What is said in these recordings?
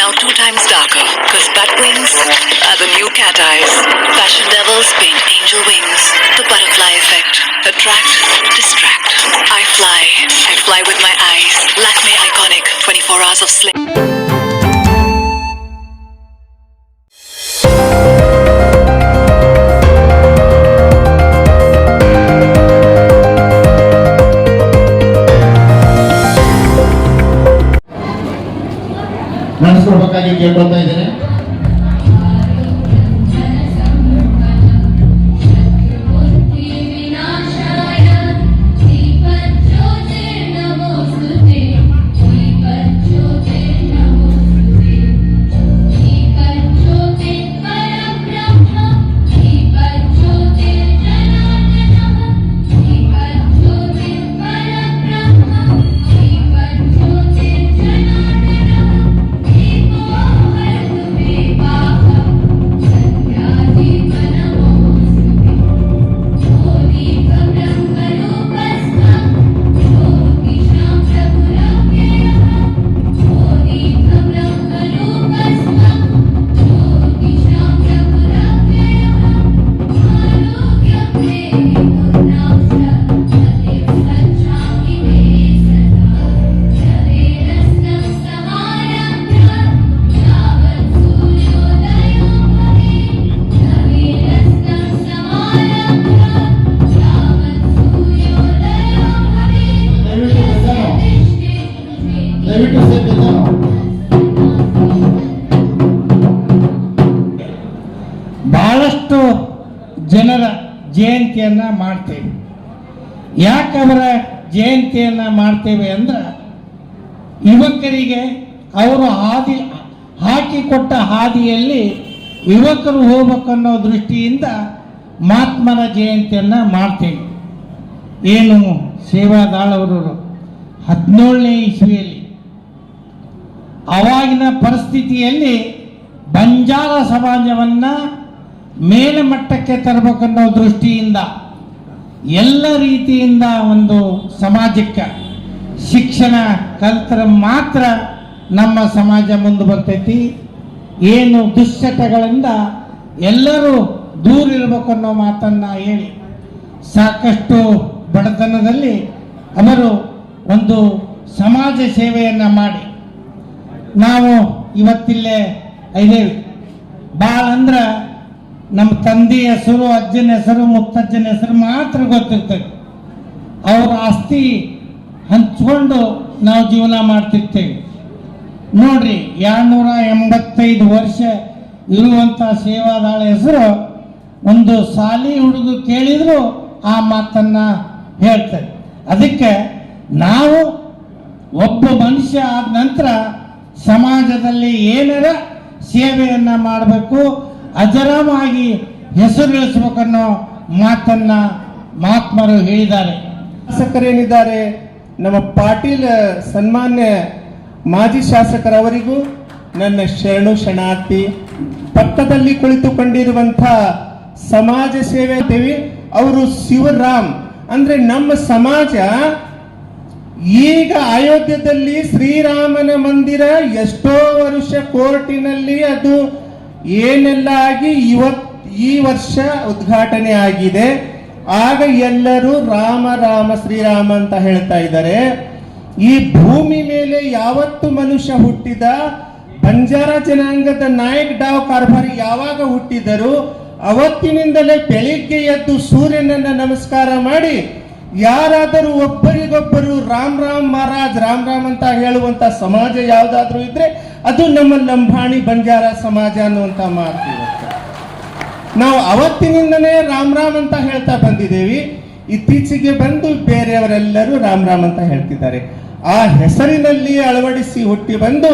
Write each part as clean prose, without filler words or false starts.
now 2 times darker, cause bat wings are the new cat eyes. Fashion devils paint angel wings. The butterfly effect. Attract, distract. I fly with my eyes. Lakme Iconic, 24 hours of sleep. ನಡೆಸ್ಕೊಡ್ಬೇಕಾಗಿ ಕೇಳ್ಕೊಳ್ತಾ ಇದ್ದೇನೆ. ಬಹಳಷ್ಟು ಜನರ ಜಯಂತಿಯನ್ನು ಮಾಡ್ತೇವೆ. ಯಾಕೆ ಅವರ ಜಯಂತಿಯನ್ನು ಮಾಡ್ತೇವೆ ಅಂದ್ರೆ ಯುವಕರಿಗೆ ಅವರು ಹಾಕಿಕೊಟ್ಟ ಹಾದಿಯಲ್ಲಿ ಯುವಕರು ಹೋಗ್ಬೇಕನ್ನೋ ದೃಷ್ಟಿಯಿಂದ ಮಹಾತ್ಮನ ಜಯಂತಿಯನ್ನು ಮಾಡ್ತೇವೆ. ಏನು ಸೇವಾದಾಳ್ ಅವರು 17ನೇ ಇಸ್ವಿಯಲ್ಲಿ ಆವಾಗಿನ ಪರಿಸ್ಥಿತಿಯಲ್ಲಿ ಬಂಜಾರ ಸಮಾಜವನ್ನು ಮೇಲ್ಮಟ್ಟಕ್ಕೆ ತರಬೇಕನ್ನೋ ದೃಷ್ಟಿಯಿಂದ ಎಲ್ಲ ರೀತಿಯಿಂದ ಒಂದು ಸಮಾಜಕ್ಕೆ ಶಿಕ್ಷಣ ಕಲ್ತರ ಮಾತ್ರ ನಮ್ಮ ಸಮಾಜ ಮುಂದೆ ಬರ್ತೈತಿ. ಏನು ದುಶ್ಚಟಗಳಿಂದ ಎಲ್ಲರೂ ದೂರ ಇರಬೇಕನ್ನೋ ಮಾತನ್ನು ಹೇಳಿ ಸಾಕಷ್ಟು ಬಡತನದಲ್ಲಿ ಅವರು ಒಂದು ಸಮಾಜ ಸೇವೆಯನ್ನು ಮಾಡಿ ನಾವು ಇವತ್ತಿಲ್ಲೇ ಇದ್ದೇವೆ. ಭಾಳ ಅಂದ್ರೆ ನಮ್ಮ ತಂದೆ ಹೆಸರು, ಅಜ್ಜನ ಹೆಸರು, ಮುತ್ತಜ್ಜನ ಹೆಸರು ಮಾತ್ರ ಗೊತ್ತಿರ್ತದೆ. ಅವ್ರ ಆಸ್ತಿ ಹಂಚ್ಕೊಂಡು ನಾವು ಜೀವನ ಮಾಡ್ತಿರ್ತೇವೆ. ನೋಡ್ರಿ, 285 ವರ್ಷ ಇರುವಂಥ ಸೇವಾದಾಳ ಹೆಸರು ಒಂದು ಸಾಲಿ ಹುಡುಗ ಕೇಳಿದ್ರು ಆ ಮಾತನ್ನ ಹೇಳ್ತಾರೆ. ಅದಕ್ಕೆ ನಾವು ಒಬ್ಬ ಮನುಷ್ಯ ಆದ ನಂತರ ಸಮಾಜದಲ್ಲಿ ಏನಾರ ಸೇವೆಯನ್ನ ಮಾಡಬೇಕು, ಅಜರಾಮಾಗಿ ಹೆಸರು ಇಳಿಸ್ಬೇಕನ್ನೋ ಮಾತನ್ನ ಮಹಾತ್ಮರು ಹೇಳಿದ್ದಾರೆ. ಶಾಸಕರೇನಿದ್ದಾರೆ, ನಮ್ಮ ಪಾಟೀಲ್ ಸನ್ಮಾನ್ಯ ಮಾಜಿ ಶಾಸಕರವರಿಗೂ ನನ್ನ ಶರಣು ಶರಣಾರ್ಥಿ. ಪಕ್ಕದಲ್ಲಿ ಕುಳಿತುಕೊಂಡಿರುವಂಥ ಸಮಾಜ ಸೇವೆ ಅವರು ಶಿವರಾಮ್ ಅಂದ್ರೆ ನಮ್ಮ ಸಮಾಜ ಈಗ ಅಯೋಧ್ಯದಲ್ಲಿ ಶ್ರೀರಾಮನ ಮಂದಿರ ಎಷ್ಟೋ ವರ್ಷ ಕೋರ್ಟಿನಲ್ಲಿ ಅದು ಏನೆಲ್ಲ ಆಗಿ ಈ ವರ್ಷ ಉದ್ಘಾಟನೆ ಆಗಿದೆ. ಆಗ ಎಲ್ಲರೂ ರಾಮ ರಾಮ ಶ್ರೀರಾಮ ಅಂತ ಹೇಳ್ತಾ ಇದ್ದಾರೆ. ಈ ಭೂಮಿ ಮೇಲೆ ಯಾವತ್ತು ಮನುಷ್ಯ ಹುಟ್ಟಿದ, ಬಂಜಾರ ಜನಾಂಗದ ನಾಯಕ್ ಡಾವ್ ಕಾರ್ಭಾರಿ ಯಾವಾಗ ಹುಟ್ಟಿದರು ಅವತ್ತಿನಿಂದಲೇ ಬೆಳಿಗ್ಗೆ ಎದ್ದು ಸೂರ್ಯನನ್ನ ನಮಸ್ಕಾರ ಮಾಡಿ ಯಾರಾದರೂ ಒಬ್ಬರಿಗೊಬ್ಬರು ರಾಮ್ ರಾಮ್ ಮಹಾರಾಜ್ ರಾಮ್ ರಾಮ್ ಅಂತ ಹೇಳುವಂತ ಸಮಾಜ ಯಾವ್ದಾದ್ರೂ ಇದ್ರೆ ಅದು ನಮ್ಮ ಲಂಬಾಣಿ ಬಂಜಾರ ಸಮಾಜ ಅನ್ನುವಂತ ಮಾತು. ನಾವು ಅವತ್ತಿನಿಂದನೇ ರಾಮ್ ರಾಮ್ ಅಂತ ಹೇಳ್ತಾ ಬಂದಿದ್ದೇವೆ. ಇತ್ತೀಚೆಗೆ ಬಂದು ಬೇರೆಯವರೆಲ್ಲರೂ ರಾಮ್ ರಾಮ್ ಅಂತ ಹೇಳ್ತಿದ್ದಾರೆ. ಆ ಹೆಸರಿನಲ್ಲಿ ಅಳವಡಿಸಿ ಹುಟ್ಟಿ ಬಂದು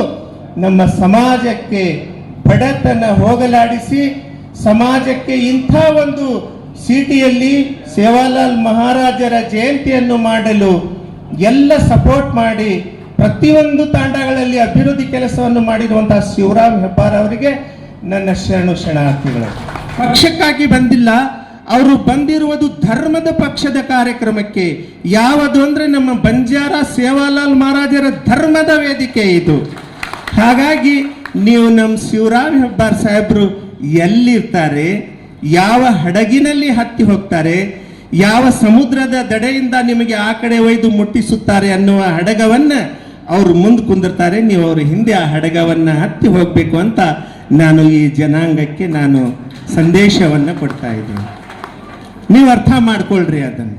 ನಮ್ಮ ಸಮಾಜಕ್ಕೆ ಬಡತನ ಹೋಗಲಾಡಿಸಿ ಸಮಾಜಕ್ಕೆ ಇಂಥ ಒಂದು ಸಿಟಿಯಲ್ಲಿ ಸೇವಾಲಾಲ್ ಮಹಾರಾಜರ ಜಯಂತಿಯನ್ನು ಮಾಡಲು ಎಲ್ಲ ಸಪೋರ್ಟ್ ಮಾಡಿ ಪ್ರತಿಯೊಂದು ತಾಂಡಗಳಲ್ಲಿ ಅಭಿವೃದ್ಧಿ ಕೆಲಸವನ್ನು ಮಾಡಿರುವಂತಹ ಶಿವರಾಮ್ ಹೆಬ್ಬಾರ್ ಅವರಿಗೆ ನನ್ನ ಶರಣು ಶರಣಾರ್ಥಿಗಳು. ಪಕ್ಷಕ್ಕಾಗಿ ಬಂದಿಲ್ಲ, ಅವರು ಬಂದಿರುವುದು ಧರ್ಮದ ಪಕ್ಷದ ಕಾರ್ಯಕ್ರಮಕ್ಕೆ. ಯಾವುದು ಅಂದ್ರೆ ನಮ್ಮ ಬಂಜಾರ ಸೇವಾಲಾಲ್ ಮಹಾರಾಜರ ಧರ್ಮದ ವೇದಿಕೆ ಇದು. ಹಾಗಾಗಿ ನೀವು ನಮ್ಮ ಶಿವರಾಮ್ ಹೆಬ್ಬಾರ್ ಸಾಹೇಬರು ಎಲ್ಲಿರ್ತಾರೆ, ಯಾವ ಹಡಗಿನಲ್ಲಿ ಹತ್ತಿ ಹೋಗ್ತಾರೆ, ಯಾವ ಸಮುದ್ರದ ದಡೆಯಿಂದ ನಿಮಗೆ ಆ ಕಡೆ ಒಯ್ದು ಮುಟ್ಟಿಸುತ್ತಾರೆ ಅನ್ನುವ ಹಡಗವನ್ನ ಅವರು ಮುಂದೆ ಕುಂದಿರ್ತಾರೆ. ನೀವು ಅವ್ರ ಹಿಂದೆ ಆ ಹಡಗವನ್ನ ಹತ್ತಿ ಹೋಗ್ಬೇಕು ಅಂತ ನಾನು ಈ ಜನಾಂಗಕ್ಕೆ ನಾನು ಸಂದೇಶವನ್ನ ಕೊಡ್ತಾ ಇದ್ದೀನಿ. ನೀವು ಅರ್ಥ ಮಾಡ್ಕೊಳ್ರಿ ಅದನ್ನು,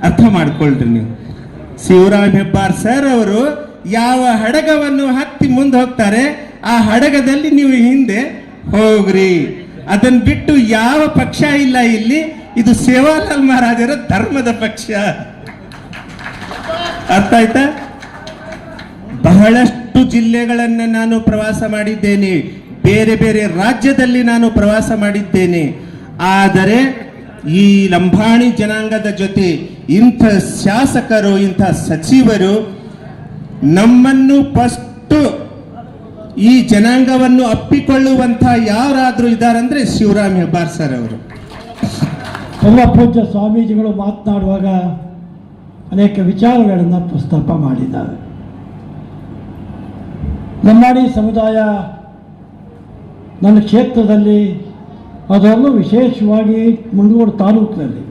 ಅರ್ಥ ಮಾಡ್ಕೊಳ್ರಿ ನೀವು. ಶಿವರಾಮ್ ಹೆಬ್ಬಾರ್ ಸರ್ ಅವರು ಯಾವ ಹಡಗವನ್ನು ಹತ್ತಿ ಮುಂದೆ ಹೋಗ್ತಾರೆ ಆ ಹಡಗದಲ್ಲಿ ನೀವು ಹಿಂದೆ ಹೋಗ್ರಿ. ಅದನ್ನ ಬಿಟ್ಟು ಯಾವ ಪಕ್ಷ ಇಲ್ಲ ಇಲ್ಲಿ. ಇದು ಸೇವಾಲಾಲ್ ಮಹಾರಾಜರ ಧರ್ಮದ ಪಕ್ಷ. ಅರ್ಥ ಆಯ್ತಾ? ಬಹಳಷ್ಟು ಜಿಲ್ಲೆಗಳನ್ನ ನಾನು ಪ್ರವಾಸ ಮಾಡಿದ್ದೇನೆ, ಬೇರೆ ಬೇರೆ ರಾಜ್ಯದಲ್ಲಿ ನಾನು ಪ್ರವಾಸ ಮಾಡಿದ್ದೇನೆ. ಆದರೆ ಈ ಲಂಬಾಣಿ ಜನಾಂಗದ ಜೊತೆ ಇಂಥ ಶಾಸಕರು, ಇಂಥ ಸಚಿವರು ನಮ್ಮನ್ನು ಫಸ್ಟ್ ಈ ಜನಾಂಗವನ್ನು ಅಪ್ಪಿಕೊಳ್ಳುವಂಥ ಯಾರಾದರೂ ಇದ್ದಾರಂದ್ರೆ ಶಿವರಾಮ್ ಹೆಬ್ಬಾರ್ ಸರ್ ಅವರು. ಎಲ್ಲ ಪೂಜ್ಯ ಸ್ವಾಮೀಜಿಗಳು ಮಾತನಾಡುವಾಗ ಅನೇಕ ವಿಚಾರಗಳನ್ನು ಪ್ರಸ್ತಾಪ ಮಾಡಿದ್ದಾರೆ. ಲಂಬಾಣಿ ಸಮುದಾಯ ನನ್ನ ಕ್ಷೇತ್ರದಲ್ಲಿ, ಅದರಲ್ಲೂ ವಿಶೇಷವಾಗಿ ಮುಂಡಗೋಡು ತಾಲೂಕಿನಲ್ಲಿ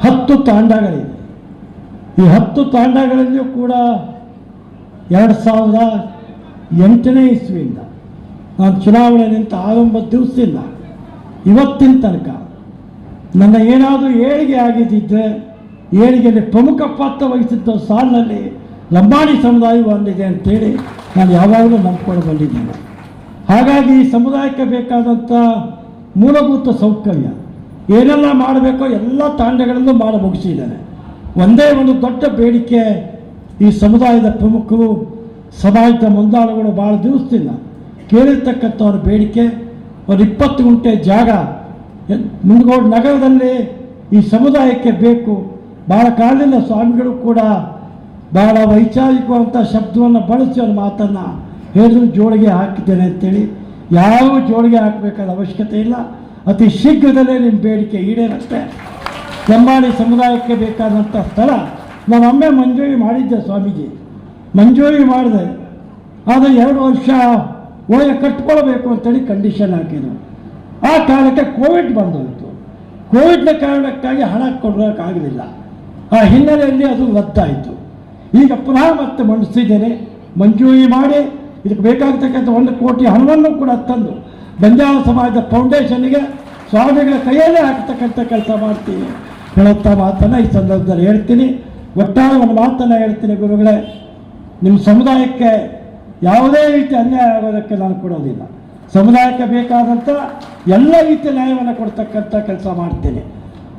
10 ತಾಂಡಗಳಿದೆ. ಈ 10 ತಾಂಡಗಳಲ್ಲಿಯೂ ಕೂಡ 2008ನೇ ಇಸ್ವಿಯಿಂದ ನಾನು ಚುನಾವಣೆ ನಿಂತ ಆರಂಭದ ದಿವಸದಿಂದ ಇವತ್ತಿನ ತನಕ ನನ್ನ ಏನಾದರೂ ಏಳಿಗೆ ಆಗಿದ್ದಿದ್ದರೆ ಏಳಿಗೆಯಲ್ಲಿ ಪ್ರಮುಖ ಪಾತ್ರ ವಹಿಸಿದ್ದ ಸಾಲಿನಲ್ಲಿ ಲಂಬಾಣಿ ಸಮುದಾಯ ಒಂದಿದೆ ಅಂತೇಳಿ ನಾನು ಯಾವಾಗಲೂ ನಂಬ್ಕೊಂಡು ಬಂದಿದ್ದೇನೆ. ಹಾಗಾಗಿ ಈ ಸಮುದಾಯಕ್ಕೆ ಬೇಕಾದಂಥ ಮೂಲಭೂತ ಸೌಕರ್ಯ ಏನೆಲ್ಲ ಮಾಡಬೇಕೋ ಎಲ್ಲ ತಾಂಡಗಳಲ್ಲೂ ಮಾಡಿ ಮುಗಿಸಿದ್ದೇನೆ. ಒಂದೇ ಒಂದು ದೊಡ್ಡ ಬೇಡಿಕೆ ಈ ಸಮುದಾಯದ ಪ್ರಮುಖರು, ಸಮಾಜದ ಮುಂದಾಳುಗಳು ಭಾಳ ದಿವಸದಿಂದ ಕೇಳಿರ್ತಕ್ಕಂಥ ಒಂದು ಬೇಡಿಕೆ, ಒಂದು 20 ಗುಂಟೆ ಜಾಗ ಮುಂಡಗೋಡು ನಗರದಲ್ಲಿ ಈ ಸಮುದಾಯಕ್ಕೆ ಬೇಕು. ಭಾಳ ಕಾಲದಿಂದ ಸ್ವಾಮಿಗಳು ಕೂಡ ಭಾಳ ವೈಚಾರಿಕವಂಥ ಶಬ್ದವನ್ನು ಬಳಸಿ ಒಂದು ಮಾತನ್ನು ಹೇಳಿದ್ರು, ಜೋಳಿಗೆ ಹಾಕಿದ್ದೇನೆ ಅಂತೇಳಿ. ಯಾವ ಜೋಳಿಗೆ ಹಾಕಬೇಕಾದ ಅವಶ್ಯಕತೆ ಇಲ್ಲ, ಅತಿ ಶೀಘ್ರದಲ್ಲೇ ನಿಮ್ಮ ಬೇಡಿಕೆ ಈಡೇರುತ್ತೆ. ಲಂಬಾಣಿ ಸಮುದಾಯಕ್ಕೆ ಬೇಕಾದಂಥ ಸ್ಥಳ ನಾನು ಒಮ್ಮೆ ಮಂಜೂರಿ ಮಾಡಿದ್ದೆ ಸ್ವಾಮೀಜಿ, ಮಂಜೂರಿ ಮಾಡಿದೆ. ಆದರೆ 2 ವರ್ಷ ಒಳಗೆ ಕಟ್ಕೊಳ್ಬೇಕು ಅಂತೇಳಿ ಕಂಡೀಷನ್ ಹಾಕಿದ್ರು. ಆ ಕಾರಣಕ್ಕೆ ಕೋವಿಡ್ ಬಂದೋಯಿತು. ಕೋವಿಡ್ನ ಕಾರಣಕ್ಕಾಗಿ ಹಣ ಕೊಡೋಕ್ಕಾಗಲಿಲ್ಲ. ಆ ಹಿನ್ನೆಲೆಯಲ್ಲಿ ಅದು ರದ್ದಾಯಿತು. ಈಗ ಪುನಃ ಮತ್ತೆ ಮಂಡಿಸಿದ್ದೇನೆ, ಮಂಜೂರಿ ಮಾಡಿ ಇದಕ್ಕೆ ಬೇಕಾಗತಕ್ಕಂಥ 1 ಕೋಟಿ ಹಣವನ್ನು ಕೂಡ ತಂದು ಬಂಜಾರ ಸಮಾಜದ ಫೌಂಡೇಶನ್ಗೆ ಸ್ವಾಮಿಗಳ ಕೈಯಲ್ಲೇ ಹಾಕ್ತಕ್ಕಂಥ ಕೆಲಸ ಮಾಡ್ತೀನಿ ಹೇಳುವಂಥ ಮಾತನ್ನು ಈ ಸಂದರ್ಭದಲ್ಲಿ ಹೇಳ್ತೀನಿ. ಒಟ್ಟಾರೆ ಒಂದು ಮಾತನ್ನು ಹೇಳ್ತೀನಿ, ಗುರುಗಳೇ, ನಿಮ್ಮ ಸಮುದಾಯಕ್ಕೆ ಯಾವುದೇ ರೀತಿ ಅನ್ಯಾಯ ಆಗೋದಕ್ಕೆ ನಾನು ಕೊಡೋದಿಲ್ಲ. ಸಮುದಾಯಕ್ಕೆ ಬೇಕಾದಂಥ ಎಲ್ಲ ರೀತಿಯ ನ್ಯಾಯವನ್ನು ಕೊಡ್ತಕ್ಕಂಥ ಕೆಲಸ ಮಾಡ್ತೀನಿ.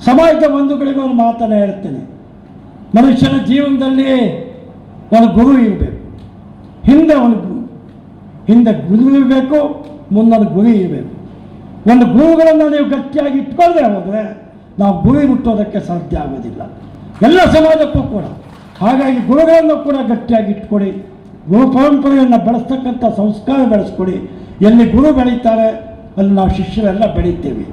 ಸಮಾಜದ ಬಂಧುಗಳಿಗೂ ಒಂದು ಮಾತನ್ನು ಹೇಳ್ತೀನಿ, ಮನುಷ್ಯನ ಜೀವನದಲ್ಲಿ ಒಂದು ಗುರು ಇರಬೇಕು, ಹಿಂದೆ ಗುರು ಇರಬೇಕು, ಮುಂದೊಂದು ಗುರಿ ಇರಬೇಕು. ಒಂದು ಗುರುಗಳನ್ನು ನೀವು ಗಟ್ಟಿಯಾಗಿ ಇಟ್ಕೊಳ್ಳದೆ ಹೋದರೆ ನಾವು ಗುರಿ ಮುಟ್ಟೋದಕ್ಕೆ ಸಾಧ್ಯ ಆಗೋದಿಲ್ಲ, ಎಲ್ಲ ಸಮಾಜಕ್ಕೂ ಕೂಡ. ಹಾಗಾಗಿ ಗುರುಗಳನ್ನು ಕೂಡ ಗಟ್ಟಿಯಾಗಿ ಇಟ್ಕೊಡಿ, ಗುರು ಪರಂಪರೆಯನ್ನು ಬೆಳೆಸ್ತಕ್ಕಂಥ ಸಂಸ್ಕಾರ ಬೆಳೆಸ್ಕೊಡಿ. ಎಲ್ಲಿ ಗುರು ಬೆಳೀತಾರೆ ಅಲ್ಲಿ ನಾವು ಶಿಷ್ಯರೆಲ್ಲ ಬೆಳೀತೇವೆ.